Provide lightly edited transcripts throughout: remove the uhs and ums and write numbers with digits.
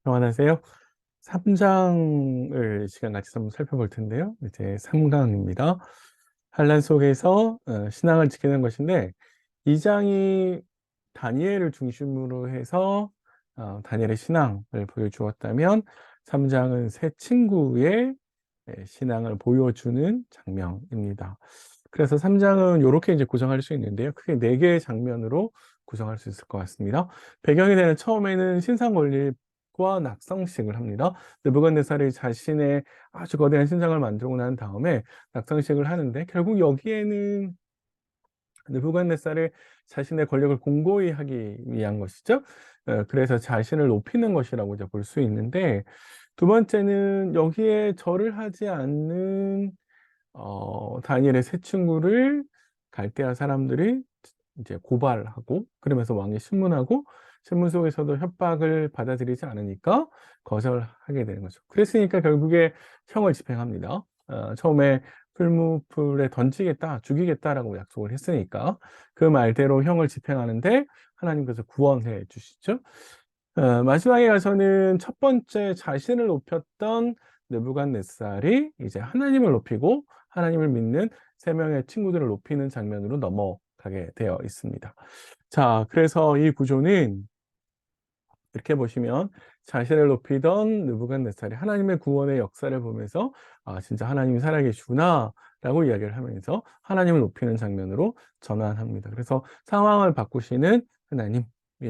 안녕하세요. 3장을 시간 같이 한번 살펴볼 텐데요. 이제 3강입니다. 환란 속에서 신앙을 지키는 것인데, 2장이 다니엘을 중심으로 해서 다니엘의 신앙을 보여주었다면, 3장은 세 친구의 신앙을 보여주는 장면입니다. 그래서 3장은 이렇게 이제 구성할 수 있는데요. 크게 4개의 장면으로 구성할 수 있을 것 같습니다. 배경이 되는 처음에는 신상 건립과 낙성식을 합니다. 느부갓네살이 자신의 아주 거대한 신상을 만들고 난 다음에 낙성식을 하는데, 결국 여기에는 느부갓네살이 자신의 권력을 공고히 하기 위한 것이죠. 그래서 자신을 높이는 것이라고 이제 볼 수 있는데, 두 번째는 여기에 절을 하지 않는 다니엘의 세 친구를 갈대아 사람들이 이제 고발하고, 그러면서 왕이 신문하고, 신문 속에서도 협박을 받아들이지 않으니까 거절하게 되는 거죠. 그랬으니까 결국에 형을 집행합니다. 처음에 풀무불에 던지겠다, 죽이겠다라고 약속을 했으니까 그 말대로 형을 집행하는데 하나님께서 구원해 주시죠. 마지막에 가서는 첫 번째 자신을 높였던 느부갓네살이 이제 하나님을 높이고 하나님을 믿는 세 명의 친구들을 높이는 장면으로 넘어가게 되어 있습니다. 자, 그래서 이 구조는 이렇게 보시면 자신을 높이던 느부갓네살이 하나님의 구원의 역사를 보면서 진짜 하나님이 살아계시구나 라고 이야기를 하면서 하나님을 높이는 장면으로 전환합니다. 그래서 상황을 바꾸시는 하나님에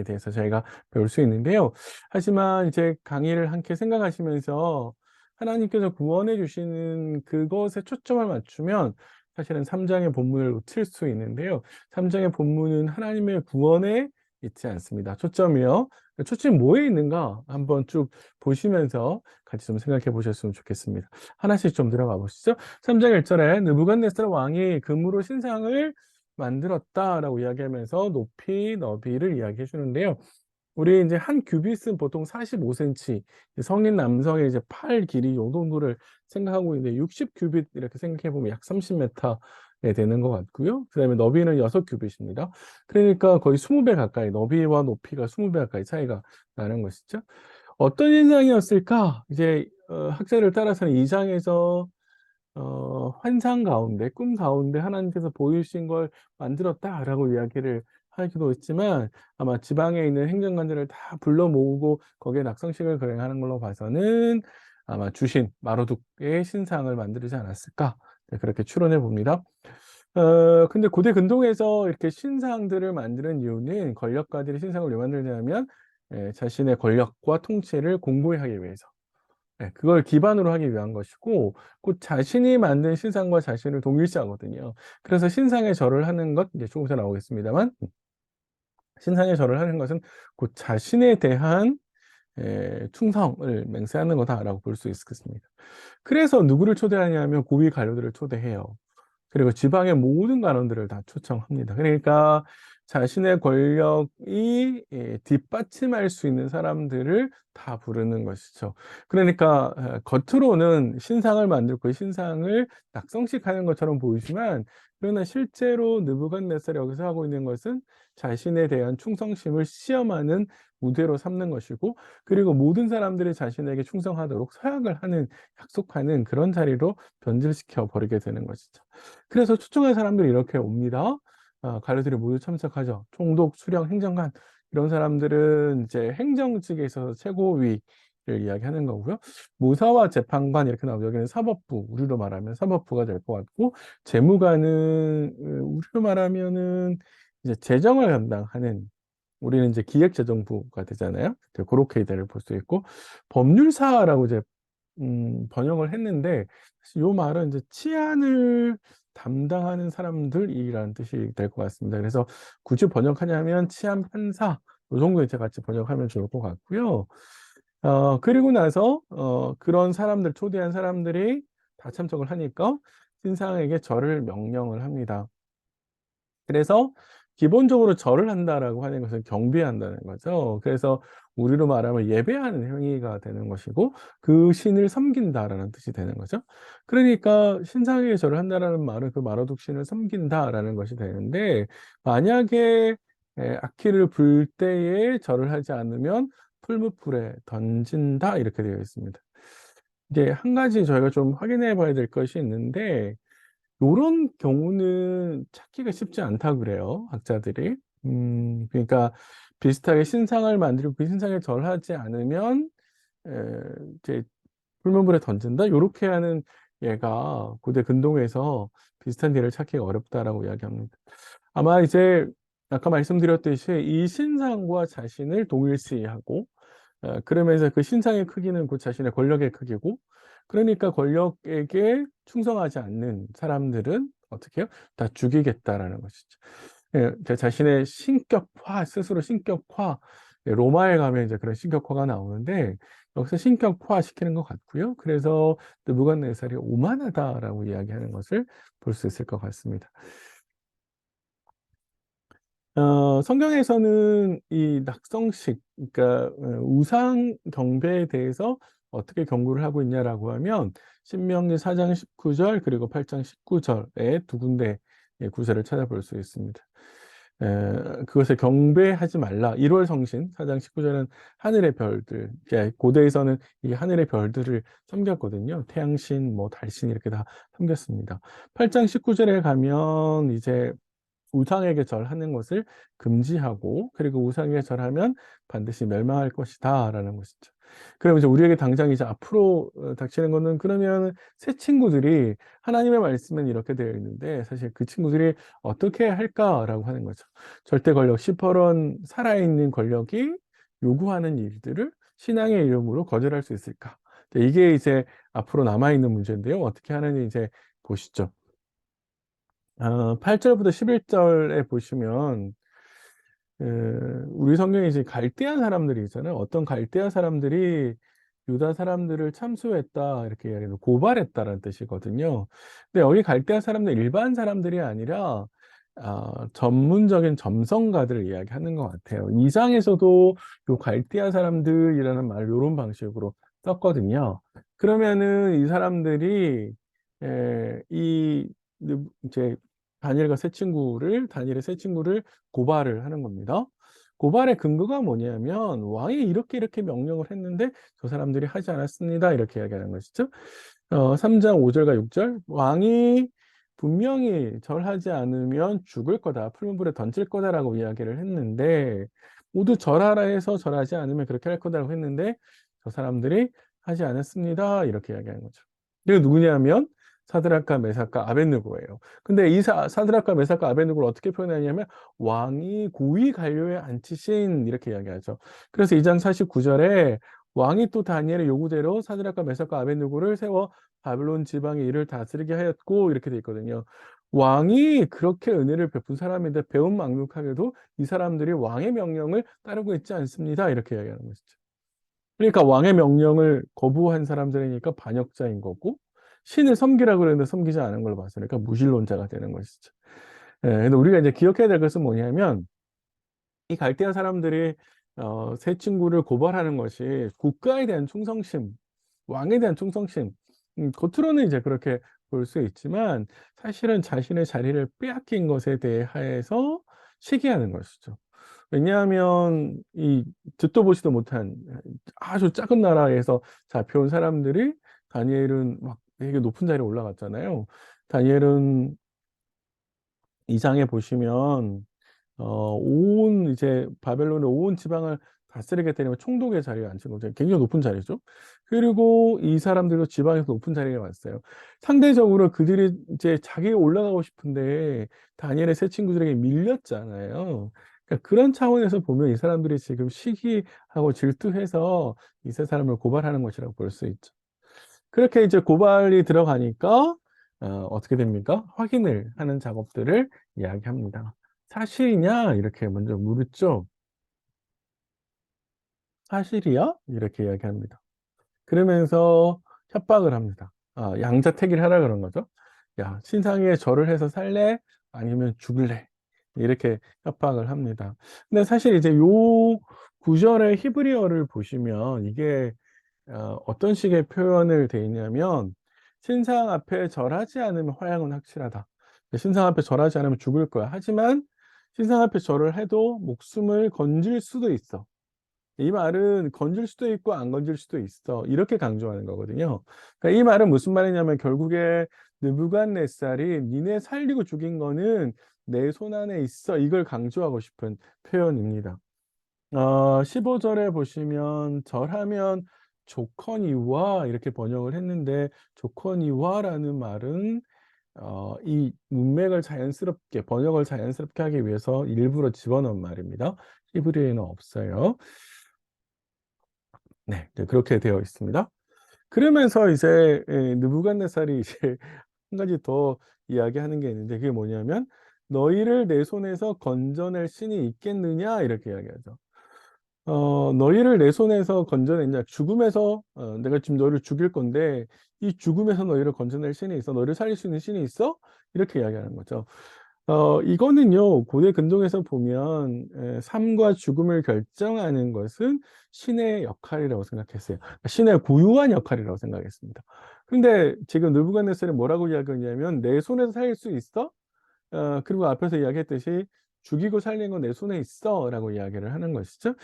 대해서 저희가 배울 수 있는데요. 하지만 이제 강의를 함께 생각하시면서 하나님께서 구원해 주시는 그것에 초점을 맞추면 사실은 3장의 본문을 놓칠 수 있는데요. 3장의 본문은 하나님의 구원에 있지 않습니다. 초점이요. 초점이 뭐에 있는가 한번 쭉 보시면서 같이 좀 생각해 보셨으면 좋겠습니다. 하나씩 좀 들어가 보시죠. 3장 1절에 느부갓네살 왕이 금으로 신상을 만들었다라고 이야기하면서 높이, 너비를 이야기해 주는데요. 우리 이제 한 규빗은 보통 45cm, 성인 남성의 이제 팔 길이 요 정도를 생각하고 있는데 60규빗 이렇게 생각해 보면 약 30m에 되는 것 같고요. 그다음에 너비는 6규빗입니다. 그러니까 거의 20배 가까이, 너비와 높이가 20배 가까이 차이가 나는 것이죠. 어떤 인상이었을까? 이제 학자를 따라서는 이 장에서 환상 가운데, 꿈 가운데 하나님께서 보이신 걸 만들었다라고 이야기를 하기도 했지만, 아마 지방에 있는 행정관들을 다 불러 모으고 거기에 낙성식을 거행하는 걸로 봐서는 아마 주신 마로둑의 신상을 만들지 않았을까, 네, 그렇게 추론해 봅니다. 근데 고대 근동에서 이렇게 신상들을 만드는 이유는, 권력가들이 신상을 왜 만들냐면 자신의 권력과 통치를 공고히 하기 위해서, 그걸 기반으로 하기 위한 것이고, 곧 자신이 만든 신상과 자신을 동일시하거든요. 그래서 신상에 절을 하는 것, 이제 조금 더 나오겠습니다만, 신상에 절을 하는 것은 곧 자신에 대한 충성을 맹세하는 거다라고 볼 수 있겠습니다. 그래서 누구를 초대하냐면 고위 관료들을 초대해요. 그리고 지방의 모든 관원들을 다 초청합니다. 그러니까 자신의 권력이 뒷받침할 수 있는 사람들을 다 부르는 것이죠. 그러니까 겉으로는 신상을 만들고 신상을 낙성식하는 것처럼 보이지만, 그러나 실제로 느부갓네살이 여기서 하고 있는 것은 자신에 대한 충성심을 시험하는 무대로 삼는 것이고, 그리고 모든 사람들이 자신에게 충성하도록 서약을 하는, 약속하는 그런 자리로 변질시켜 버리게 되는 것이죠. 그래서 초청한 사람들이 이렇게 옵니다. 관료들이 모두 참석하죠. 총독, 수령, 행정관, 이런 사람들은 이제 행정직에 있어서 최고위를 이야기하는 거고요. 무사와 재판관 이렇게 나오죠. 여기는 사법부, 우리로 말하면 사법부가 될 것 같고, 재무관은 우리로 말하면은 이제 재정을 담당하는, 우리는 이제 기획재정부가 되잖아요. 그렇게 이대를 볼 수 있고, 법률사라고 이제 번역을 했는데, 사실 요 말은 이제 치안을 담당하는 사람들이라는 뜻이 될 것 같습니다. 그래서 굳이 번역하냐면 치안 판사, 요 정도 이제 같이 번역하면 좋을 것 같고요. 그리고 나서 그런 사람들, 초대한 사람들이 다 참석을 하니까 신상에게 절을 명령을 합니다. 그래서 기본적으로 절을 한다라고 하는 것은 경배한다는 거죠. 그래서 우리로 말하면 예배하는 행위가 되는 것이고, 그 신을 섬긴다라는 뜻이 되는 거죠. 그러니까 신상에게 절을 한다라는 말은 그 마로둑 신을 섬긴다라는 것이 되는데, 만약에 악기를 불 때에 절을 하지 않으면 풀무불에 던진다 이렇게 되어 있습니다. 이제 한 가지 저희가 좀 확인해 봐야 될 것이 있는데 요런 경우는 찾기가 쉽지 않다 그래요, 학자들이. 그러니까 비슷하게 신상을 만들고 그 신상에 절하지 않으면 에 이제 "풀무불에 던진다." 요렇게 하는 예가 고대 근동에서 비슷한 예를 찾기가 어렵다라고 이야기합니다. 아마 이제 아까 말씀드렸듯이 이 신상과 자신을 동일시하고 그러면서 그 신상의 크기는 그 자신의 권력의 크기고 그러니까 권력에게 충성하지 않는 사람들은 어떻게 해요? 다 죽이겠다라는 것이죠. 예. 제 자신의 신격화 스스로 신격화 예 로마에 가면 이제 그런 신격화가 나오는데 여기서 신격화시키는 것 같고요. 그래서 느부갓네살이 오만하다라고 이야기하는 것을 볼 수 있을 것 같습니다. 성경에서는 이 낙성식 그러니까 우상 경배에 대해서 어떻게 경고를 하고 있냐라고 하면 신명기 4장 19절 그리고 8장 19 절에 두 군데 예 구절을 찾아볼 수 있습니다. 그것을 경배하지 말라. 1월 성신 4장 19 절은 하늘의 별들 고대에서는 이 하늘의 별들을 섬겼거든요. 태양신 뭐 달신 이렇게 다 섬겼습니다. 8장 19 절에 가면 이제 우상에게 절하는 것을 금지하고 그리고 우상에게 절하면 반드시 멸망할 것이다라는 것이죠. 그럼 이제 우리에게 당장 이제 앞으로 닥치는 거는 그러면 새 친구들이 하나님의 말씀은 이렇게 되어 있는데 사실 그 친구들이 '어떻게 할까?'라고 하는 거죠. 절대 권력 시퍼런 살아있는 권력이 요구하는 일들을 신앙의 이름으로 거절할 수 있을까? 이게 이제 앞으로 남아 있는 문제인데요. 어떻게 하는지 이제 보시죠. 8 절부터 11 절에 보시면 우리 성경에 이제 갈대아 사람들이 있잖아요. 어떤 갈대아 사람들이 "유다 사람들을 참수했다." 이렇게 이야기해서 고발했다라는 뜻이거든요. 근데 여기 갈대아 사람들 일반 사람들이 아니라 전문적인 점성가들을 이야기하는 것 같아요. 이장에서도 요 갈대아 사람들이라는 말을 요런 방식으로 썼거든요. 그러면은 이 사람들이 이 이제 다니엘의 세 친구를 고발을 하는 겁니다. 고발의 근거가 뭐냐면 "왕이 이렇게 이렇게 명령을 했는데 저 사람들이 하지 않았습니다." 이렇게 이야기하는 것이죠. 3장 5 절과 6 절 "왕이 분명히 절하지 않으면 죽을 거다. 푸른 불에 던질 거다."라고 이야기를 했는데 모두 절하라 해서 절하지 않으면 그렇게 할 거다라고 했는데 "저 사람들이 하지 않았습니다." 이렇게 이야기하는 거죠. 이게 누구냐면 사드락과 메삭과 아벳느고예요. 근데 이 사드락과 메삭과 아벳느고를 어떻게 표현하냐면 "왕이 고위 관료에 앉히신." 이렇게 이야기하죠. 그래서 2장 49 절에 "왕이 또 다니엘의 요구대로 사드락과 메삭과 아벳느고를 세워 바벨론 지방의 일을 다스리게 하였고." 이렇게 돼 있거든요. 왕이 그렇게 은혜를 베푼 사람인데 배은망덕하게도 "이 사람들이 왕의 명령을 따르고 있지 않습니다." 이렇게 이야기하는 것이죠. 그러니까 왕의 명령을 거부한 사람들이니까 반역자인 거고 신을 섬기라 그랬는데 섬기지 않은 걸 봤으니까 무신론자가 되는 것이죠. 예. 근데 우리가 이제 기억해야 될 것은 뭐냐면 이 갈대아 사람들이 세 친구를 고발하는 것이 국가에 대한 충성심, 왕에 대한 충성심 겉으로는 이제 그렇게 볼 수 있지만 사실은 자신의 자리를 빼앗긴 것에 대하여서 시기하는 것이죠. 왜냐하면 이 듣도 보지도 못한 아주 작은 나라에서 잡혀온 사람들이 다니엘은 막 되게 높은 자리에 올라갔잖아요. 다니엘은 2 장에 보시면 온 이제 바벨론의 온 지방을 다스리게 되면 총독의 자리에 앉힌 거죠. 굉장히 높은 자리죠. 그리고 이 사람들도 지방에서 높은 자리에 왔어요. 상대적으로 그들이 이제 자기가 올라가고 싶은데 다니엘의 세 친구들에게 밀렸잖아요. 그러니까 그런 차원에서 보면 이 사람들이 지금 시기하고 질투해서 이 세 사람을 고발하는 것이라고 볼 수 있죠. 그렇게 이제 고발이 들어가니까 어떻게 됩니까? 확인을 하는 작업들을 이야기합니다. "사실이냐?" 이렇게 먼저 물었죠. "사실이야?" 이렇게 이야기합니다. 그러면서 협박을 합니다. 양자택일을 하라 그런 거죠. "야 신상에 절을 해서 살래? 아니면 죽을래?" 이렇게 협박을 합니다. 근데 사실 이제 요 구절의 히브리어를 보시면 이게 어떤 식의 표현을 돼 있냐면 "신상 앞에 절하지 않으면 화양은 확실하다." "신상 앞에 절하지 않으면 죽을 거야. 하지만 신상 앞에 절을 해도 목숨을 건질 수도 있어." 이 말은 건질 수도 있고 안 건질 수도 있어. 이렇게 강조하는 거거든요. 그러니까 이 말은 무슨 말이냐면 결국에 느부갓네살이 니네 살리고 죽인 거는 내 손 안에 있어. 이걸 강조하고 싶은 표현입니다. 15절에 보시면 절하면 조커니와 이렇게 번역을 했는데 조커니와라는 말은 이 문맥을 자연스럽게 번역을 자연스럽게 하기 위해서 일부러 집어넣은 말입니다. 히브리어에는 없어요. 네, 네, 그렇게 되어 있습니다. 그러면서 이제 느부갓네살이 이제 한 가지 더 이야기하는 게 있는데 그게 뭐냐면 너희를 내 손에서 건져낼 신이 있겠느냐 이렇게 이야기하죠. 너희를 내 손에서 건져냈냐 죽음에서 내가 지금 너희를 죽일 건데 이 죽음에서 너희를 건져낼 신이 있어 너희를 살릴 수 있는 신이 있어 이렇게 이야기하는 거죠. 이거는요 고대 근동에서 보면 삶과 죽음을 결정하는 것은 신의 역할이라고 생각했어요. 신의 고유한 역할이라고 생각했습니다. 근데 지금 느부갓네살이 뭐라고 이야기하냐면 내 손에서 살릴 수 있어? 그리고 앞에서 이야기했듯이 "죽이고 살리는 건 내 손에 있어."라고 이야기를 하는 것이죠.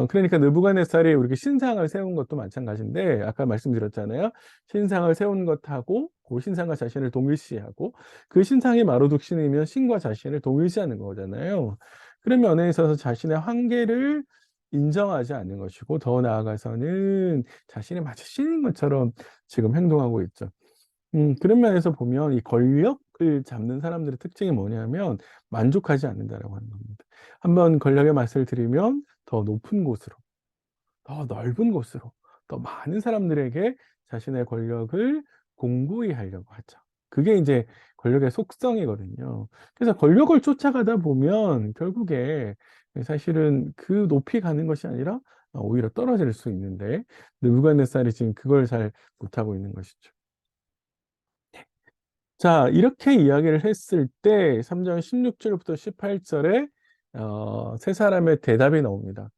그러니까 느부갓네살이 이렇게 신상을 세운 것도 마찬가지인데 아까 말씀드렸잖아요. 신상을 세운 것하고 그 신상과 자신을 동일시하고 그 신상이 마르둑 신이면 신과 자신을 동일시하는 거잖아요. 그런 면에 있어서 자신의 한계를 인정하지 않는 것이고 더 나아가서는 자신이 마치 신인 것처럼 지금 행동하고 있죠. 그런 면에서 보면 이 권력을 잡는 사람들의 특징이 뭐냐면 만족하지 않는다라고 하는 겁니다. 한번 권력의 맛을 들이면 더 높은 곳으로, 더 넓은 곳으로, 더 많은 사람들에게 자신의 권력을 공고히 하려고 하죠. 그게 이제 권력의 속성이거든요. 그래서 권력을 쫓아가다 보면 결국에 사실은 그 높이 가는 것이 아니라 오히려 떨어질 수 있는데 느부갓네살이 지금 그걸 잘 못하고 있는 것이죠. 자, 이렇게 이야기를 했을 때 3장 16절부터 18절에 세 사람의 대답이 나옵니다.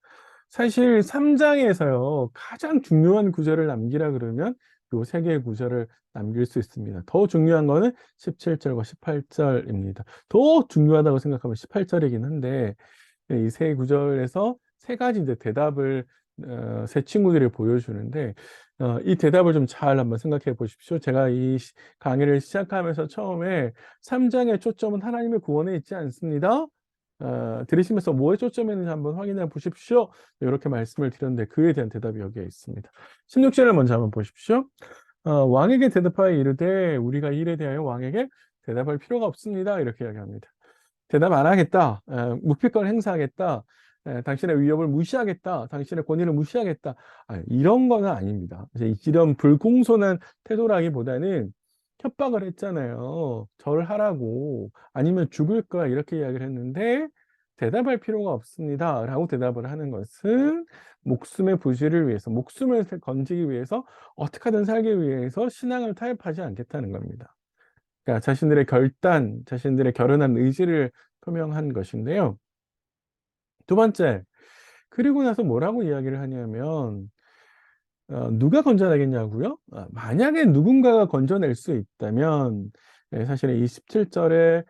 사실 3장에서요. 가장 중요한 구절을 남기라 그러면 요 세 개의 구절을 남길 수 있습니다. 더 중요한 거는 17절과 18절입니다. 더 중요하다고 생각하면 18절이긴 한데 이 세 구절에서 세 가지 이제 대답을 세 친구들이 보여주는데 이 대답을 좀 잘 한번 생각해 보십시오. 제가 이 강의를 시작하면서 처음에 3장의 초점은 하나님의 구원에 있지 않습니다. 들으시면서 뭐에 초점이 있는지 한번 확인해 보십시오. 이렇게 말씀을 드렸는데 그에 대한 대답이 여기에 있습니다. 16절을 먼저 한번 보십시오. 왕에게 대답하여 이르되 우리가 이 일에 대하여 왕에게 대답할 필요가 없습니다. 이렇게 이야기합니다. 대답 안 하겠다. 무피권 행사하겠다. 당신의 위협을 무시하겠다. 당신의 권위를 무시하겠다. 이런 거는 아닙니다. 이런 불공손한 태도라기보다는 협박을 했잖아요. 절을 하라고 아니면 죽을 거야 이렇게 이야기를 했는데 대답할 필요가 없습니다. 라고 대답을 하는 것은 목숨의 부지를 위해서 목숨을 건지기 위해서 어떻게 하든 살기 위해서 신앙을 타협하지 않겠다는 겁니다. 그러니까 자신들의 결단, 자신들의 결연한 의지를 표명한 것인데요. 두 번째, 그리고 나서 뭐라고 이야기를 하냐면 누가 건져내겠냐고요? 만약에 누군가가 건져낼 수 있다면 사실은 이 17절에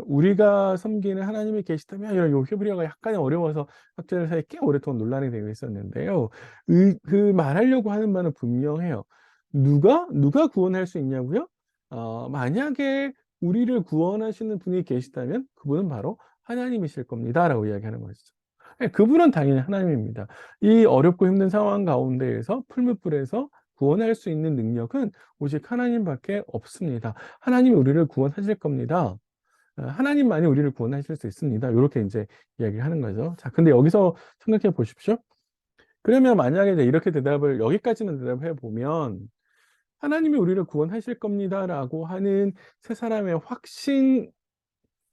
우리가 섬기는 하나님이 계시다면 이런 요 히브리어가 약간 어려워서 학자들 사이에 꽤 오랫동안 논란이 되고 있었는데요. 그 말하려고 하는 바는 분명해요. 누가 구원할 수 있냐고요? 만약에 우리를 구원하시는 분이 계시다면 그분은 바로 하나님이실 겁니다라고 이야기하는 것이죠. 그분은 당연히 하나님입니다. 이 어렵고 힘든 상황 가운데에서 풀무불에서 구원할 수 있는 능력은 오직 하나님밖에 없습니다. 하나님이 우리를 구원하실 겁니다. 하나님만이 우리를 구원하실 수 있습니다. 이렇게 이제 이야기를 하는 거죠. 자, 근데 여기서 생각해 보십시오. 그러면 만약에 이제 이렇게 대답을 여기까지는 대답해 보면 하나님이 우리를 구원하실 겁니다라고 하는 세 사람의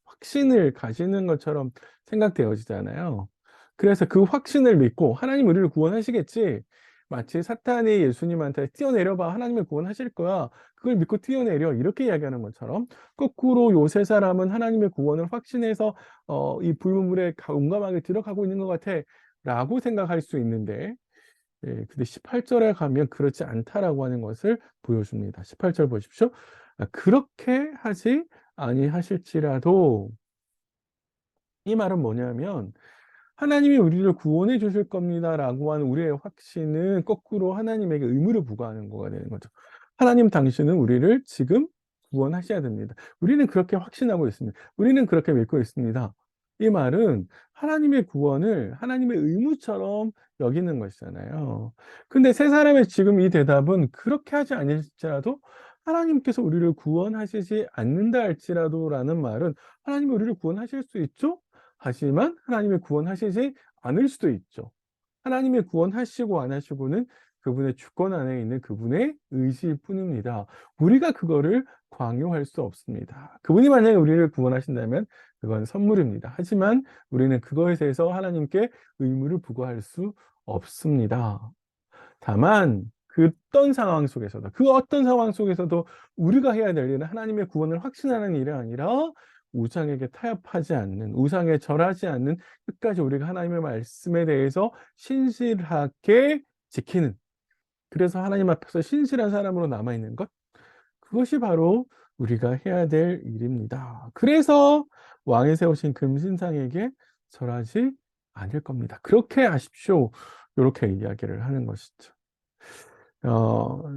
확신을 가지는 것처럼 생각되어지잖아요. 그래서 그 확신을 믿고 하나님 우리를 구원하시겠지. 마치 사탄이 예수님한테 뛰어내려 봐. 하나님을 구원하실 거야. 그걸 믿고 뛰어내려. 이렇게 이야기하는 것처럼 거꾸로 요 세 사람은 하나님의 구원을 확신해서 이 불문물에 용감하게 들어가고 있는 것 같아. 라고 생각할 수 있는데 근데 18절에 가면 그렇지 않다라고 하는 것을 보여줍니다. 18절 보십시오. 그렇게 아니하실지라도 이 말은 뭐냐면 하나님이 우리를 구원해 주실 겁니다라고 하는 우리의 확신은 거꾸로 하나님에게 의무를 부과하는 거가 되는 거죠. 하나님 당신은 우리를 지금 구원하셔야 됩니다. 우리는 그렇게 확신하고 있습니다. 우리는 그렇게 믿고 있습니다. 이 말은 하나님의 구원을 하나님의 의무처럼 여기는 것이잖아요. 근데 세 사람의 지금 이 대답은 그렇게 하지 아니할지라도 하나님께서 우리를 구원하시지 않는다 할지라도라는 말은 하나님이 우리를 구원하실 수 있죠? 하지만 하나님이 구원하시지 않을 수도 있죠. 하나님이 구원하시고 안 하시고는 그분의 주권 안에 있는 그분의 의지일 뿐입니다. 우리가 그거를 강요할 수 없습니다. 그분이 만약에 우리를 구원하신다면 그건 선물입니다. 하지만 우리는 그거에 대해서 하나님께 의무를 부과할 수 없습니다. 다만 그 어떤 상황 속에서도 그 어떤 상황 속에서도 우리가 해야 될 일은 하나님의 구원을 확신하는 일이 아니라 우상에게 타협하지 않는, 우상에 절하지 않는, 끝까지 우리가 하나님의 말씀에 대해서 신실하게 지키는, 그래서 하나님 앞에서 신실한 사람으로 남아 있는 것, 그것이 바로 우리가 해야 될 일입니다. 그래서 왕이 세우신 금신상에게 절하지 않을 겁니다. 그렇게 하십시오. 이렇게 이야기를 하는 것이죠.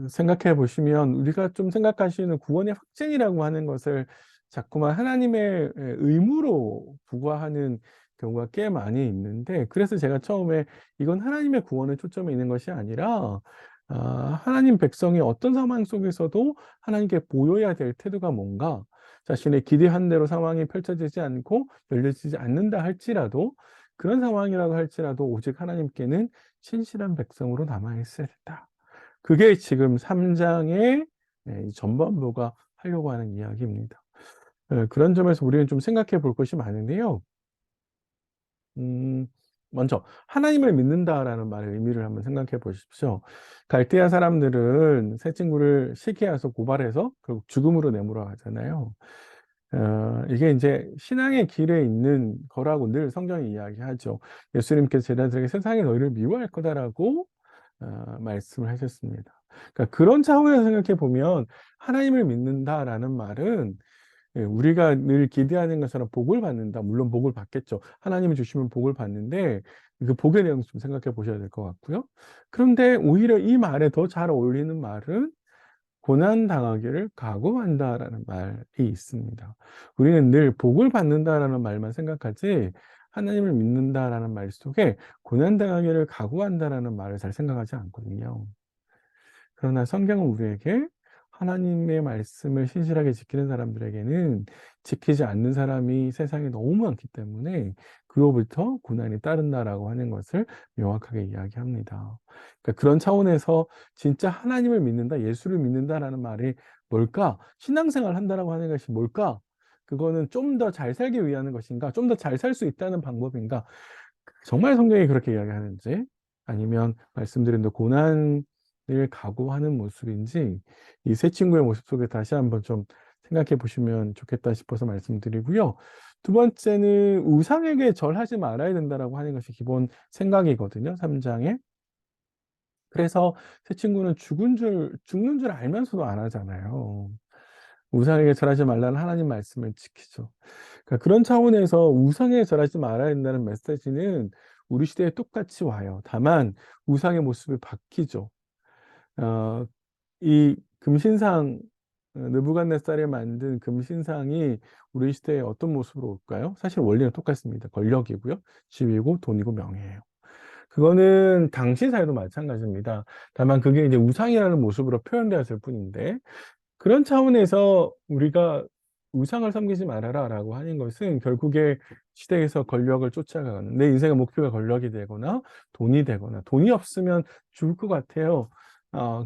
생각해 보시면 우리가 좀 생각하시는 구원의 확증이라고 하는 것을 자꾸만 하나님의 의무로 부과하는 경우가 꽤 많이 있는데, 그래서 제가 처음에 이건 하나님의 구원에 초점이 있는 것이 아니라 하나님 백성이 어떤 상황 속에서도 하나님께 보여야 될 태도가 뭔가, 자신의 기대한 대로 상황이 펼쳐지지 않고 열려지지 않는다 할지라도, 그런 상황이라도 할지라도 오직 하나님께는 신실한 백성으로 남아 있어야 된다. 그게 지금 3 장의 이 전반부가 하려고 하는 이야기입니다. 그런 점에서 우리는 좀 생각해 볼 것이 많은데요. 음 먼저 '하나님을 믿는다.'라는 말의 의미를 한번 생각해 보십시오. 갈대아 사람들은 새 친구를 시기해서 고발해서 결국 죽음으로 내몰아 가잖아요. 이게 인제 신앙의 길에 있는 거라고 늘 성경이 이야기하죠. 예수님께서 제자들에게 "세상이 너희를 미워할 거다."라고 말씀을 하셨습니다. 그러니까 그런 차원에서 생각해 보면 '하나님을 믿는다.'라는 말은 우리가 늘 기대하는 것처럼 복을 받는다. 물론 복을 받겠죠. 하나님이 주시면 복을 받는데 그 복의 내용 좀 생각해 보셔야 될 것 같고요. 그런데 오히려 이 말에 더 잘 어울리는 말은 '고난 당하기를 각오한다.'라는 말이 있습니다. 우리는 늘 복을 받는다라는 말만 생각하지 '하나님을 믿는다.'라는 말 속에 '고난 당하기를 각오한다.'라는 말을 잘 생각하지 않거든요. 그러나 성경은 우리에게 하나님의 말씀을 신실하게 지키는 사람들에게는 지키지 않는 사람이 세상에 너무 많기 때문에 그로부터 고난이 따른다라고 하는 것을 명확하게 이야기합니다. 그러니까 그런 차원에서 진짜 하나님을 믿는다, 예수를 믿는다라는 말이 뭘까? 신앙생활을 한다라고 하는 것이 뭘까? 그거는 좀 더 잘 살기 위한 것인가? 좀 더 잘 살 수 있다는 방법인가? 정말 성경이 그렇게 이야기하는지, 아니면 말씀드린 대로 고난을 각오하는 모습인지, 이 세 친구의 모습 속에 다시 한번 좀 생각해 보시면 좋겠다 싶어서 말씀드리고요. 두 번째는 우상에게 절하지 말아야 된다라고 하는 것이 기본 생각이거든요, 3 장에. 그래서 세 친구는 죽는 줄 알면서도 안 하잖아요. 우상에게 절하지 말라는 하나님 말씀을 지키죠. 그러니까 그런 차원에서 우상에 절하지 말아야 된다는 메시지는 우리 시대에 똑같이 와요. 다만 우상의 모습이 바뀌죠. 어 이 금신상, 느부갓네살이 만든 금신상이 우리 시대에 어떤 모습으로 올까요? 사실 원리는 똑같습니다. 권력이고요. 지위고 돈이고 명예예요. 그거는 당시 사회도 마찬가지입니다. 다만 그게 이제 우상이라는 모습으로 표현되었을 뿐인데, 그런 차원에서 우리가 "우상을 섬기지 말아라."라고 하는 것은 결국에 시대에서 권력을 쫓아가는, 내 인생의 목표가 권력이 되거나 돈이 되거나, 돈이 없으면 죽을 것 같아요.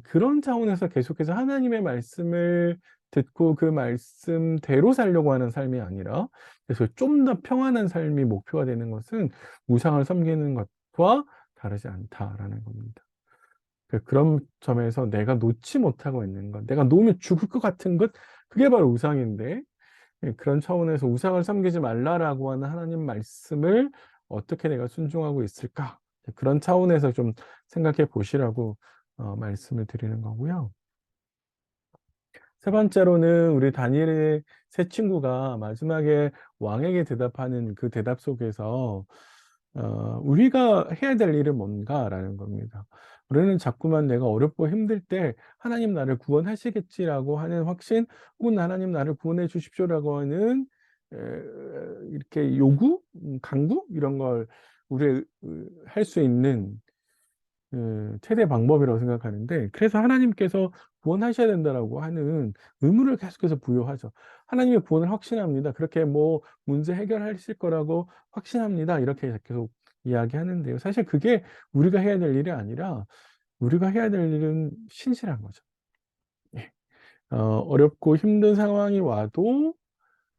그런 차원에서 계속해서 하나님의 말씀을 듣고 그 말씀대로 살려고 하는 삶이 아니라, 그래서 좀 더 평안한 삶이 목표가 되는 것은 '우상을 섬기는 것과 다르지 않다.'라는 겁니다. 그런 점에서 내가 놓지 못하고 있는 것, 내가 놓으면 죽을 것 같은 것, 그게 바로 우상인데, 그런 차원에서 '우상을 섬기지 말라.'라고 하는 하나님 말씀을 어떻게 내가 순종하고 있을까? 그런 차원에서 좀 생각해 보시라고 말씀을 드리는 거고요. 세 번째로는 우리 다니엘의 세 친구가 마지막에 왕에게 대답하는 그 대답 속에서 우리가 해야 될 일은 뭔가라는 겁니다. 우리는 자꾸만 내가 어렵고 힘들 때 하나님 나를 구원하시겠지라고 하는 확신, 혹은 하나님 나를 구원해 주십시오라고 하는 에, 이렇게 요구, 강구 이런 걸 우리 할 수 있는 최대 방법이라고 생각하는데, 그래서 하나님께서 구원하셔야 된다라고 하는 의무를 계속해서 부여하죠. 하나님의 구원을 확신합니다. 그렇게 뭐 문제 해결하실 거라고 확신합니다. 이렇게 계속 이야기하는데요. 사실 그게 우리가 해야 될 일이 아니라, 우리가 해야 될 일은 신실한 거죠. 예. 어렵고 힘든 상황이 와도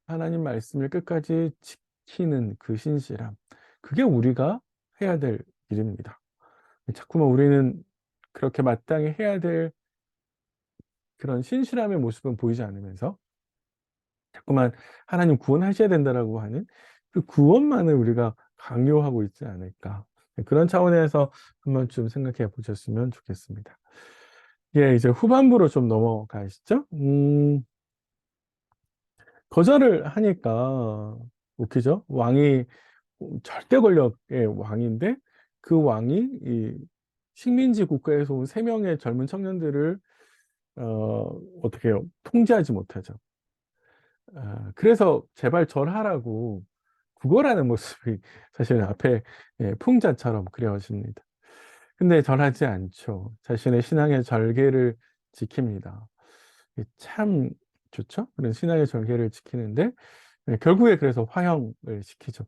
하나님 말씀을 끝까지 지키는 그 신실함. 그게 우리가 해야 될 일입니다. 자꾸만 우리는 그렇게 마땅히 해야 될 그런 신실함의 모습은 보이지 않으면서 자꾸만 하나님 구원하셔야 된다라고 하는 그 구원만을 우리가 강요하고 있지 않을까. 그런 차원에서 한번 좀 생각해 보셨으면 좋겠습니다. 예, 이제 후반부로 좀 넘어가시죠. 거절을 하니까 웃기죠. 왕이 절대 권력의 왕인데, 그 왕이 이 식민지 국가에서 온 3명의 젊은 청년들을 어떻게 해요? 통제하지 못하죠. 그래서 제발 절하라고 구걸하는 모습이 사실은 앞에 풍자처럼 그려집니다. 근데 절하지 않죠. 자신의 신앙의 절개를 지킵니다. 참 좋죠? 그런 신앙의 절개를 지키는데, 결국에 그래서 화형을 시키죠.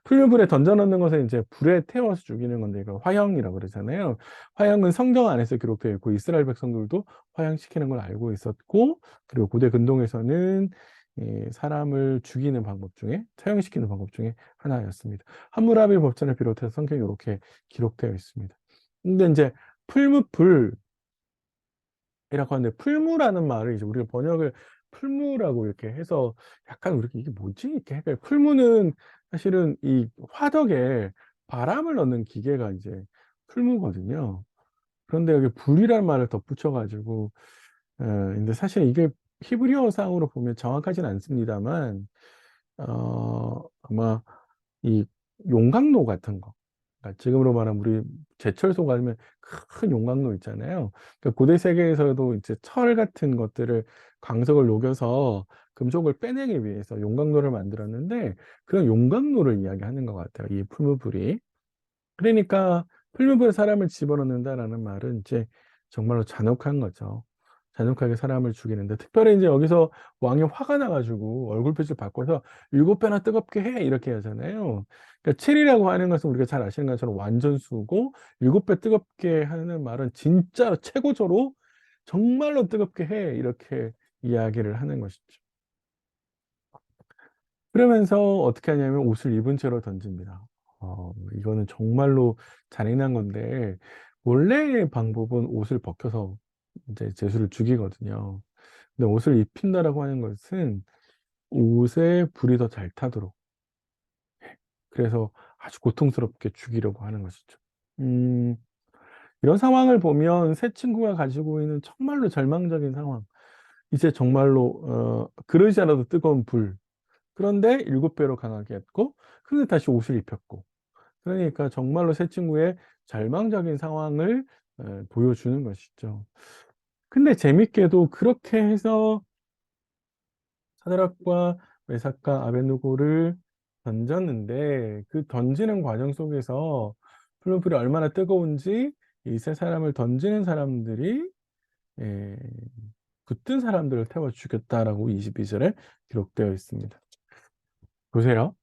풀무불에 던져넣는 것은 이제 불에 태워서 죽이는 건데, 이걸 화형이라고 그러잖아요. 화형은 성경 안에서 기록되어 있고, 이스라엘 백성들도 화형시키는 걸 알고 있었고, 그리고 고대 근동에서는 이 사람을 죽이는 방법 중에, 처형시키는 방법 중에 하나였습니다. 함무라비 법전을 비롯해서 성경에 이렇게 기록되어 있습니다. 근데 이제 풀무불 이라고 하는데, 풀무라는 말을 이제 우리가 번역을 풀무라고 이렇게 해서 약간 우리가 이게 뭐지? 이렇게 헷갈려. 풀무는 사실은 이 화덕에 바람을 넣는 기계가 이제 풀무거든요. 그런데 여기 불이라는 말을 덧붙여 가지고, 근데 사실 이게 히브리어상으로 보면 정확하진 않습니다만, 아마 이 용광로 같은 거, 그러니까 지금으로 말하면 우리 제철소 가면 큰 용광로 있잖아요. 그러니까 고대 세계에서도 이제 철 같은 것들을, 광석을 녹여서 금속을 빼내기 위해서 용광로를 만들었는데, 그런 용광로를 이야기하는 것 같아요, 이 풀무불이. 그러니까 풀무불에 사람을 집어넣는다라는 말은 이제 정말로 잔혹한 거죠. 잔혹하게 사람을 죽이는데, 특별히 이제 여기서 왕이 화가 나가지고 얼굴빛을 바꿔서 7배나 뜨겁게 해 이렇게 하잖아요. 그러니까 7이라고 하는 것은 우리가 잘 아시는 것처럼 완전수고, 7배 뜨겁게 하는 말은 진짜 최고조로 정말로 뜨겁게 해 이렇게 이야기를 하는 것이죠. 그러면서 어떻게 하냐면 옷을 입은 채로 던집니다. 이거는 정말로 잔인한 건데, 원래의 방법은 옷을 벗겨서 이제 제수를 죽이거든요. 근데 옷을 입힌다라고 하는 것은 옷에 불이 더 잘 타도록, 그래서 아주 고통스럽게 죽이려고 하는 것이죠. 음, 이런 상황을 보면 새 친구가 가지고 있는 정말로 절망적인 상황. 이제 정말로 그러지 않아도 뜨거운 불. 그런데 7배로 강하게 했고, 그런데 다시 옷을 입혔고. 그러니까 정말로 새 친구의 절망적인 상황을 보여주는 것이죠. 근데 재밌게도 그렇게 해서 사드락과 메삭과 아벤누고를 던졌는데, 그 던지는 과정 속에서 풀무불이 얼마나 뜨거운지 이 세 사람을 던지는 사람들이 예, 붙든 사람들을 태워 죽였다라고 22절에 기록되어 있습니다. 보세요.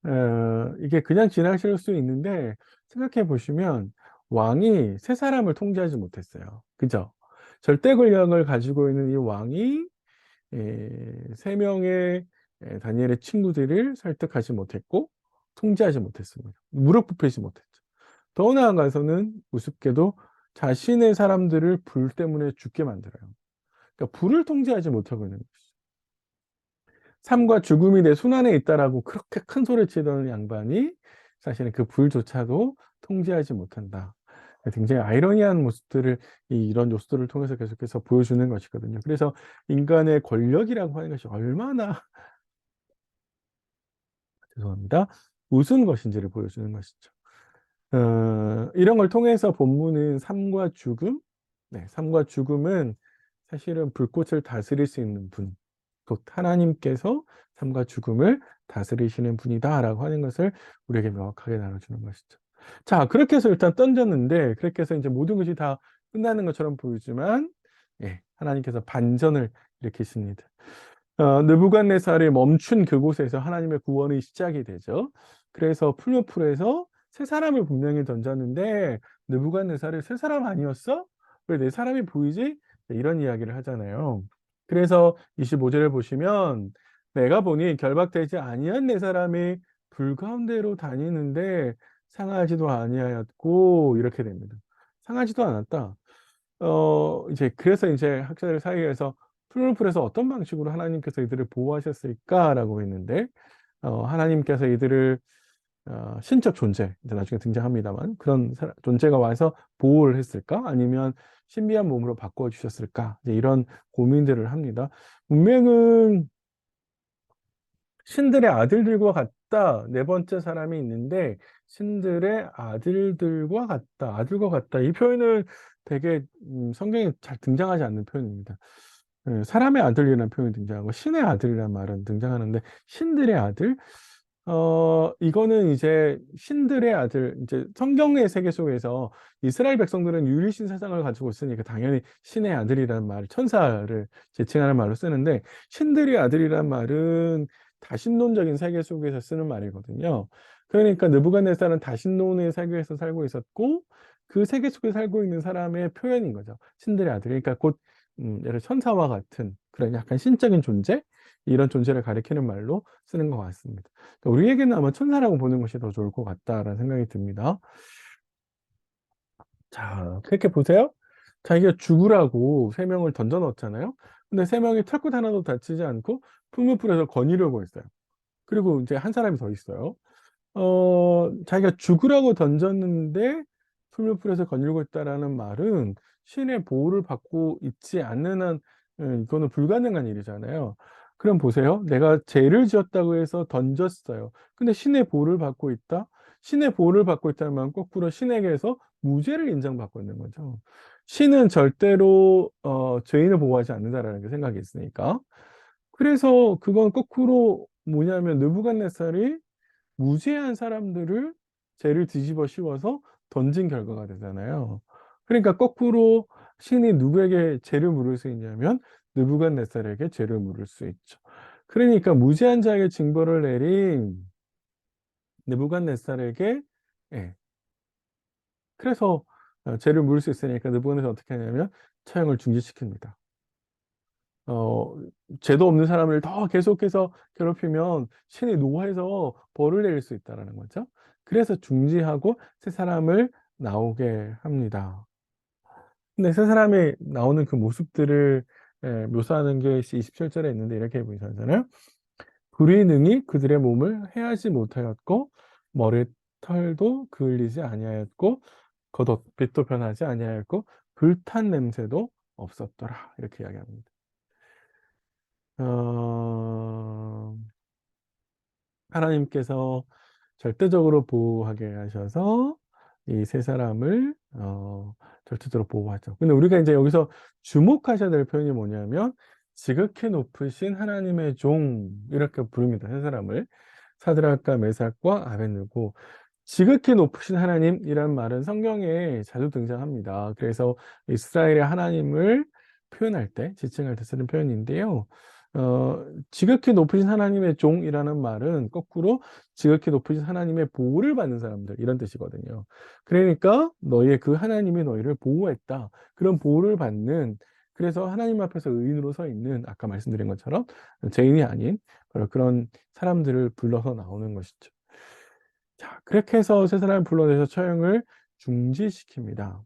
이게 그냥 지나실 수 있는데, 생각해 보시면 왕이 세 사람을 통제하지 못했어요. 그죠? 절대 권력을 가지고 있는 이 왕이 3명의 다니엘의 친구들을 설득하지 못했고 통제하지 못했습니다. 무릎 굽히지 못했죠. 더 나아가서는 우습게도 자신의 사람들을 불 때문에 죽게 만들어요. 그러니까 불을 통제하지 못하고 있는 거죠. 삶과 죽음이 내 손안에 있다라고 그렇게 큰 소리 치던 양반이 사실은 그 불조차도 통제하지 못한다. 굉장히 아이러니한 모습들을 이런 요소들을 통해서 계속해서 보여주는 것이거든요. 그래서 인간의 권력이라고 하는 것이 얼마나 죄송합니다. 우스운 것인지를 보여주는 것이죠. 이런 걸 통해서 본문은 삶과 죽음, 네, 삶과 죽음은 사실은 불꽃을 다스릴 수 있는 분, 곧 하나님께서 삶과 죽음을 다스리시는 분이다라고 하는 것을 우리에게 명확하게 나눠주는 것이죠. 자, 그렇게 해서 일단 던졌는데, 그렇게 해서 이제 모든 것이 다 끝나는 것처럼 보이지만, 예, 하나님께서 반전을 일으키십니다. 느부갓네살이 멈춘 그곳에서 하나님의 구원이 시작이 되죠. 그래서 풀무풀에서 세 사람을 분명히 던졌는데 느부갓네살이 세 사람 아니었어? 왜 네 사람이 보이지? 네, 이런 이야기를 하잖아요. 그래서 25절을 보시면 내가 보니 결박되지 아니한 네 사람이 불 가운데로 다니는데 상하지도 아니하였고 이렇게 됩니다. 상하지도 않았다. 이제 그래서 이제 학자들 사이에서 풀무풀에서 어떤 방식으로 하나님께서 이들을 보호하셨을까라고 했는데 하나님께서 이들을 신적 존재, 이제 나중에 등장합니다만 그런 존재가 와서 보호를 했을까? 아니면 신비한 몸으로 바꿔 주셨을까? 이제 이런 고민들을 합니다. 문맥은 신들의 아들들과 같다. 네 번째 사람이 있는데 신들의 아들들과 같다. 아들과 같다. 이 표현은 되게 성경에 잘 등장하지 않는 표현입니다. 사람의 아들이라는 표현이 등장하고 신의 아들이라는 말은 등장하는데 신들의 아들? 이거는 이제 신들의 아들, 이제 성경의 세계 속에서 이스라엘 백성들은 유일신 세상을 가지고 있으니까 당연히 신의 아들이라는 말, 천사를 지칭하는 말로 쓰는데 신들의 아들이란 말은 다신론적인 세계 속에서 쓰는 말이거든요. 그러니까 느부갓네살은 다신론의 세계에서 살고 있었고 그 세계 속에 살고 있는 사람의 표현인 거죠. 신들의 아들. 그러니까 곧 예를 천사와 같은 그런 약간 신적인 존재 이런 존재를 가리키는 말로 쓰는 것 같습니다. 그러니까 우리에게는 아마 천사라고 보는 것이 더 좋을 것 같다라는 생각이 듭니다. 자, 그렇게 보세요. 자기가 죽으라고 세 명을 던져 넣었잖아요. 근데 세 명이 털끝 하나도 다치지 않고 풀무풀에서 거니려고 했어요. 그리고 이제 한 사람이 더 있어요. 자기가 죽으라고 던졌는데 풀무풀에서 거닐고 있다라는 말은 신의 보호를 받고 있지 않는 한 이거는 불가능한 일이잖아요. 그럼 보세요. 내가 죄를 지었다고 해서 던졌어요. 근데 신의 보호를 받고 있다? 신의 보호를 받고 있다면 거꾸로 신에게서 무죄를 인정받고 있는 거죠. 신은 절대로 죄인을 보호하지 않는다라는 게 생각이 있으니까. 그래서 그건 거꾸로 뭐냐면 느부갓네살이 무죄한 사람들을 죄를 뒤집어 씌워서 던진 결과가 되잖아요. 그러니까 거꾸로 신이 누구에게 죄를 물을 수 있냐면 느부갓네살에게 죄를 물을 수 있죠. 그러니까 무죄한 자에게 징벌을 내린 느부갓네살에게 예. 그래서 죄를 물을 수 있으니까 느부갓네살 어떻게 하냐면 처형을 중지시킵니다. 어, 죄도 없는 사람을 더 계속해서 괴롭히면 신이 노해서 벌을 내릴 수 있다라는 거죠. 그래서 중지하고 세 사람을 나오게 합니다. 근데 세 사람이 나오는 그 모습들을 묘사하는 게 27절에 있는데 이렇게 보이잖아요. 불이 능히 그들의 몸을 해하지 못하였고 머리털도 그을리지 아니하였고 겉옷빛도 변하지 아니하였고 불탄 냄새도 없었더라. 이렇게 이야기합니다. 어, 하나님께서 절대적으로 보호하게 하셔서 이 세 사람을 절대적으로 보호하죠. 근데 우리가 이제 여기서 주목하셔야 될 표현이 뭐냐면 지극히 높으신 하나님의 종 이렇게 부릅니다. 세 사람을 사드락과 메삭과 아벳느고 지극히 높으신 하나님이란 말은 성경에 자주 등장합니다. 그래서 이스라엘의 하나님을 표현할 때, 지칭할 때 쓰는 표현인데요. 지극히 높으신 하나님의 종이라는 말은 거꾸로 지극히 높으신 하나님의 보호를 받는 사람들, 이런 뜻이거든요. 그러니까 너희의 그 하나님이 너희를 보호했다. 그런 보호를 받는, 그래서 하나님 앞에서 의인으로 서 있는, 아까 말씀드린 것처럼 죄인이 아닌 그런 사람들을 불러서 나오는 것이죠. 자, 그렇게 해서 세 사람을 불러내서 처형을 중지시킵니다.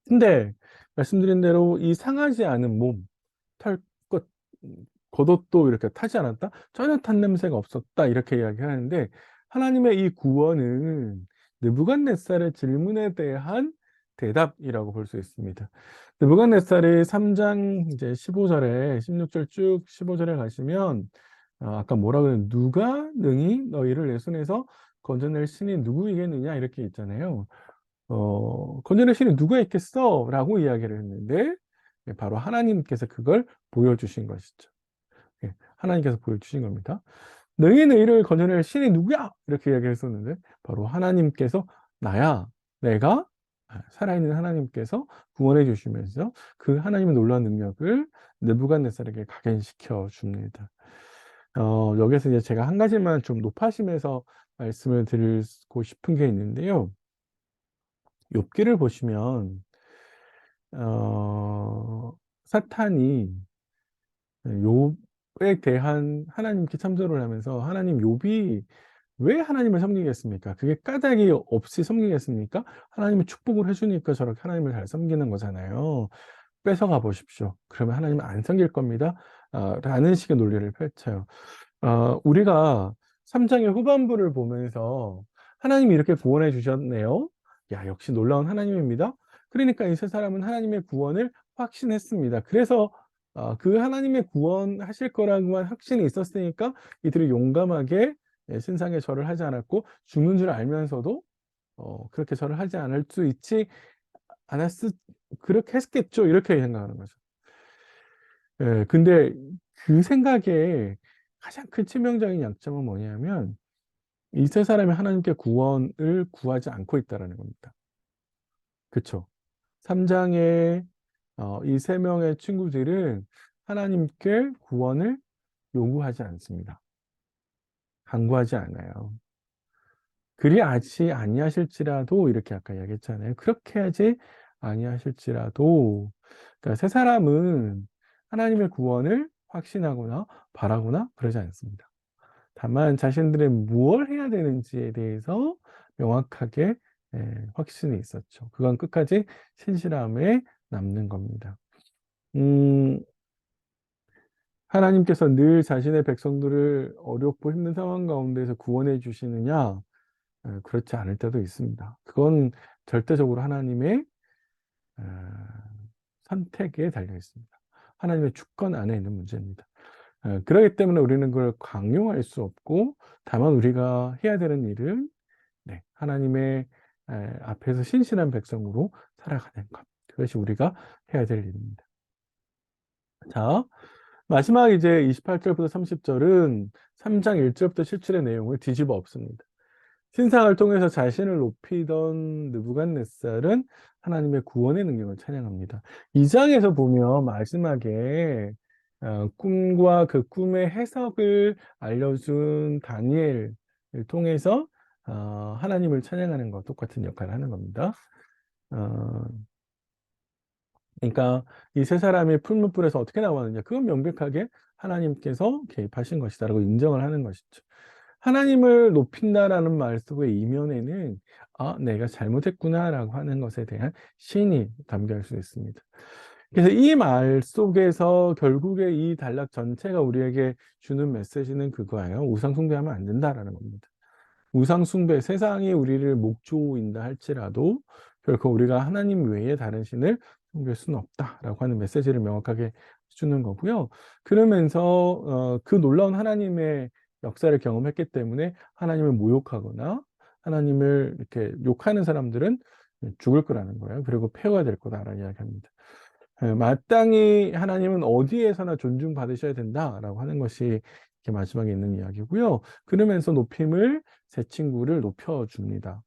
근데 말씀드린 대로 이 상하지 않은 몸, 털 것, 겉옷도 이렇게 타지 않았다? 전혀 탄 냄새가 없었다. 이렇게 이야기하는데 하나님의 이 구원은 느부갓네살의 질문에 대한 대답이라고 볼 수 있습니다. 느부갓네살이 3장 이제 15절에 16절 쭉 15절에 가시면 아까 뭐라 그랬는데 누가 능히 너희를 내 손에서 건져낼 신이 누구이겠느냐 이렇게 있잖아요. 건져낼 신이 누가 있겠어? 라고 이야기를 했는데 바로 하나님께서 그걸 보여주신 것이죠. 하나님께서 보여주신 겁니다. 너희의 너희를 건져낼 신이 누구야? 이렇게 이야기했었는데 바로 하나님께서 나야. 내가 살아있는 하나님께서 구원해 주시면서 그 하나님의 놀라운 능력을 느부갓네살에게 각인시켜 줍니다. 여기서 이제 제가 한 가지만 좀 높아심에서 말씀을 드리고 싶은 게 있는데요. 욥기를 보시면 사탄이 욥에 대한 하나님께 참소를 하면서 하나님 욥이 왜 하나님을 섬기겠습니까? 그게 까닭이 없이 섬기겠습니까? 하나님이 축복을 해주니까 저렇게 하나님을 잘 섬기는 거잖아요. 뺏어가 보십시오. 그러면 하나님은 안 섬길 겁니다. 라는 식의 논리를 펼쳐요. 우리가 3장의 후반부를 보면서 하나님이 이렇게 구원해 주셨네요. 야, 역시 놀라운 하나님입니다. 그러니까 이 세 사람은 하나님의 구원을 확신했습니다. 그래서 그 하나님의 구원하실 거라고만 확신이 있었으니까 이들이 용감하게 신상에 절을 하지 않았고 죽는 줄 알면서도 그렇게 절을 하지 않을 수 있지 않았을 그렇게 했겠죠. 이렇게 생각하는 거죠. 근데 그 생각에 가장 큰 치명적인 약점은 뭐냐면 이 세 사람이 하나님께 구원을 구하지 않고 있다라는 겁니다. 그쵸? 3장에 이 세 명의 친구들은 하나님께 구원을 요구하지 않습니다. 간구하지 않아요. 그리하지 아니하실지라도 이렇게 아까 이야기했잖아요. 그렇게 하지 아니하실지라도 그러니까 세 사람은 하나님의 구원을 확신하거나 바라거나 그러지 않습니다. 다만 자신들이 무엇을 해야 되는지에 대해서 명확하게 확신이 있었죠. 그건 끝까지 신실함에 남는 겁니다. 음, 하나님께서 늘 자신의 백성들을 어렵고 힘든 상황 가운데서 구원해 주시느냐? 그렇지 않을 때도 있습니다. 그건 절대적으로 하나님의 어, 선택에 달려 있습니다. 하나님의 주권 안에 있는 문제입니다. 그렇기 때문에 우리는 그걸 강요할 수 없고 다만 우리가 해야 되는 일은 하나님의 앞에서 신실한 백성으로 살아가는 것. 그것이 우리가 해야 될 일입니다. 자, 마지막 이제 28절부터 30절은 3장 1절부터 17의 내용을 뒤집어 엎습니다. 신상을 통해서 자신을 높이던 느부갓네살은 하나님의 구원의 능력을 찬양합니다. 이 장에서 보면 마지막에 꿈과 그 꿈의 해석을 알려준 다니엘을 통해서 하나님을 찬양하는 것 똑같은 역할을 하는 겁니다. 어, 그러니까 이 세 사람이 풀무불에서 어떻게 나왔느냐 그건 명백하게 하나님께서 개입하신 것이다라고 인정을 하는 것이죠. 하나님을 높인다라는 말 속의 이면에는 내가 잘못했구나라고 하는 것에 대한 신이 담겨 있을 수 있습니다. 그래서 이 말 속에서 결국에 이 단락 전체가 우리에게 주는 메시지는 그거예요. 우상 숭배하면 안 된다라는 겁니다. 우상 숭배, 세상이 우리를 목조인다 할지라도 결코 우리가 하나님 외에 다른 신을 숭배할 수는 없다라고 하는 메시지를 명확하게 주는 거고요. 그러면서 그 놀라운 하나님의 역사를 경험했기 때문에 하나님을 모욕하거나 하나님을 이렇게 욕하는 사람들은 죽을 거라는 거예요. 그리고 폐허가 될 거다라는 이야기합니다. 마땅히 하나님은 어디에서나 존중받으셔야 된다라고 하는 것이 이렇게 마지막에 있는 이야기고요. 그러면서 높임을 새 친구를 높여줍니다.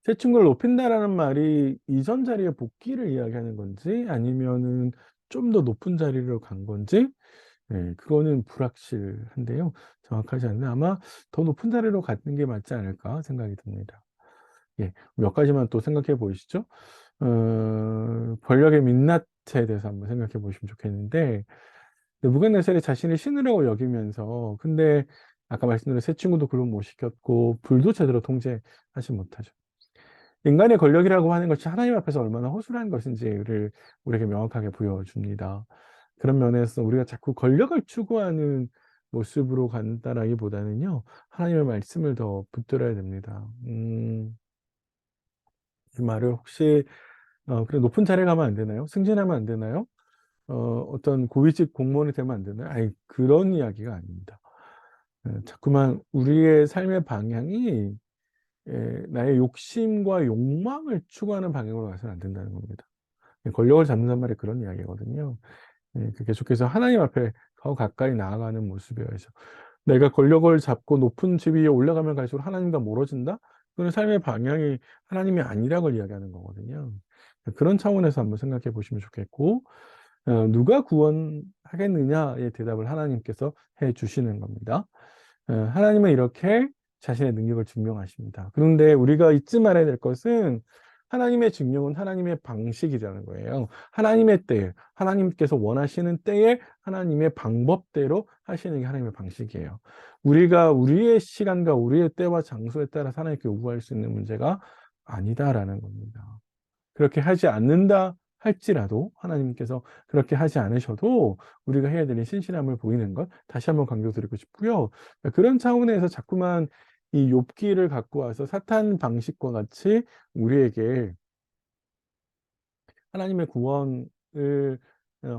새 친구를 높인다라는 말이 이전 자리에 복귀를 이야기하는 건지 아니면은 좀 더 높은 자리로 간 건지 그거는 불확실한데요. 정확하지 않는데 아마 더 높은 자리로 가는 게 맞지 않을까 생각이 듭니다. 몇 가지만 또 생각해 보시죠. 권력의 민낯에 대해서 한번 생각해 보시면 좋겠는데 느부갓네살이 자신을 신이라고 여기면서 근데 아까 말씀드린 세 친구도 그걸 못 시켰고 불도 제대로 통제하지 못하죠. 인간의 권력이라고 하는 것이 하나님 앞에서 얼마나 허술한 것인지를 우리에게 명확하게 보여줍니다. 그런 면에서 우리가 자꾸 권력을 추구하는 모습으로 간다라기보다는요, 하나님의 말씀을 더 붙들어야 됩니다. 이 말을 혹시 그래 높은 자리에 가면 안 되나요? 승진하면 안 되나요? 어떤 고위직 공무원이 되면 안 되나요? 아니, 그런 이야기가 아닙니다. 자꾸만 우리의 삶의 방향이 나의 욕심과 욕망을 추구하는 방향으로 가서는 안 된다는 겁니다. 권력을 잡는단 말이 그런 이야기거든요. 계속해서 하나님 앞에 더 가까이 나아가는 모습이어야죠. 내가 권력을 잡고 높은 집 위에 올라가면 갈수록 하나님과 멀어진다? 그건 삶의 방향이 하나님이 아니라고 이야기하는 거거든요. 그런 차원에서 한번 생각해 보시면 좋겠고, 누가 구원하겠느냐의 대답을 하나님께서 해 주시는 겁니다. 하나님은 이렇게 자신의 능력을 증명하십니다. 그런데 우리가 잊지 말아야 될 것은 하나님의 증명은 하나님의 방식이라는 거예요. 하나님의 때에, 하나님께서 원하시는 때에 하나님의 방법대로 하시는 게 하나님의 방식이에요. 우리가 우리의 시간과 우리의 때와 장소에 따라 하나님께 요구할 수 있는 문제가 아니다라는 겁니다. 그렇게 하지 않는다 할지라도 하나님께서 그렇게 하지 않으셔도 우리가 해야 되는 신실함을 보이는 것 다시 한번 강조드리고 싶고요. 그런 차원에서 자꾸만 이 욥기를 갖고 와서 사탄 방식과 같이 우리에게 하나님의 구원을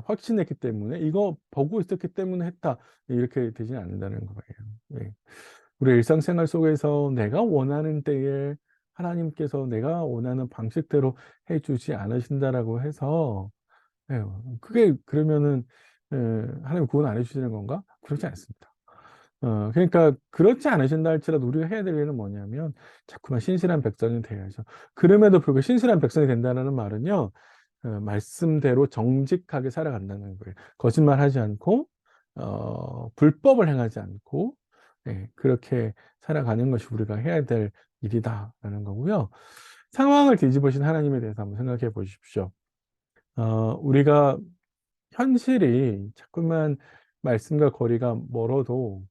확신했기 때문에 이거 보고 있었기 때문에 했다 이렇게 되지는 않는다는 거예요. 예. 우리 일상생활 속에서 내가 원하는 때에 하나님께서 내가 원하는 방식대로 해주지 않으신다라고 해서 예, 그게 그러면은 하나님 구원 안 해주시는 건가? 그렇지 않습니다. 그러니까 그렇지 않으신다 할지라도 우리가 해야 될 일은 뭐냐면 자꾸만 신실한 백성이 돼야죠. 그럼에도 불구하고 신실한 백성이 된다는 말은요. 말씀대로 정직하게 살아간다는 거예요. 거짓말하지 않고 불법을 행하지 않고 그렇게 살아가는 것이 우리가 해야 될 일이다라는 거고요. 상황을 뒤집으신 하나님에 대해서 한번 생각해 보십시오. 우리가 현실이 자꾸만 말씀과 거리가 멀어도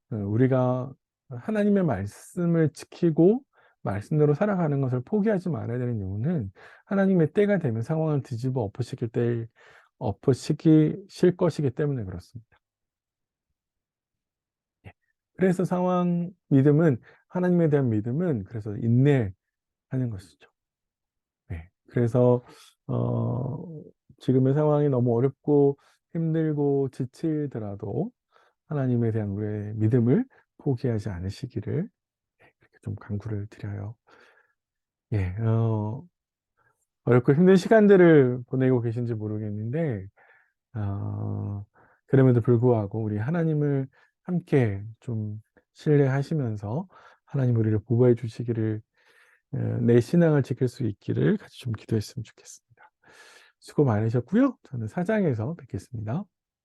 우리가 하나님의 말씀을 지키고 말씀대로 살아가는 것을 포기하지 말아야 되는 이유는 하나님의 때가 되면 상황을 뒤집어 엎으시기실 것이기 때문에 그렇습니다. 그래서 믿음은 하나님에 대한 믿음은 그래서 인내하는 것이죠. 네. 그래서 지금의 상황이 너무 어렵고 힘들고 지치더라도 하나님에 대한 우리의 믿음을 포기하지 않으시기를 이렇게 좀 간구를 드려요. 예, 어렵고 힘든 시간들을 보내고 계신지 모르겠는데, 어, 그럼에도 불구하고 우리 하나님을 함께 좀 신뢰하시면서 하나님 우리를 보호해 주시기를, 내 신앙을 지킬 수 있기를 같이 좀 기도했으면 좋겠습니다. 수고 많으셨고요. 저는 사장에서 뵙겠습니다.